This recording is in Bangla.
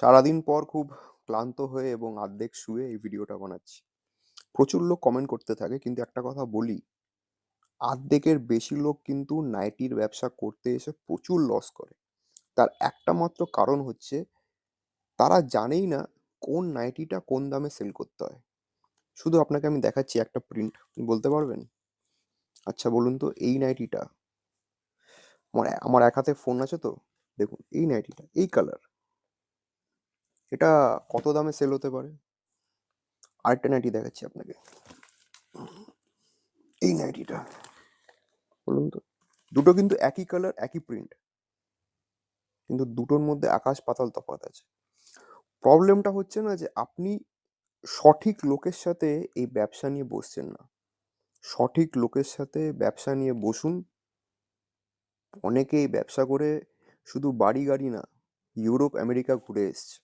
সারাদিন পর খুব ক্লান্ত হয়ে এবং আর্ধেক শুয়ে এই ভিডিওটা বানাচ্ছি। প্রচুর লোক কমেন্ট করতে থাকে, কিন্তু একটা কথা বলি, আর্ধেকের বেশি লোক কিন্তু নাইটির ব্যবসা করতে এসে প্রচুর লস করে। তার একটা মাত্র কারণ হচ্ছে তারা জানেই না কোন নাইটিটা কোন দামে সেল করতে হয়। শুধু আপনাকে আমি দেখাচ্ছি একটা প্রিন্ট, বলতে পারবেন? আচ্ছা বলুন তো, এই নাইটিটা, আমার এক হাতে ফোন আছে তো, দেখুন এই নাইটিটা, এই কালার, এটা কত দামে সেল হতে পারে? আরেকটা নাইটি দেখাচ্ছি আপনাকে, এই নাইটিটা, বলুন তো। দুটো কিন্তু একই কালার, একই প্রিন্ট, কিন্তু দুটোর মধ্যে আকাশ পাতাল তফাৎ আছে। প্রবলেমটা হচ্ছে না যে আপনি সঠিক লোকের সাথে এই ব্যবসা নিয়ে বসছেন না। সঠিক লোকের সাথে ব্যবসা নিয়ে বসুন। অনেকে এই ব্যবসা করে শুধু বাড়ি গাড়ি না, ইউরোপ আমেরিকা ঘুরে এসছে।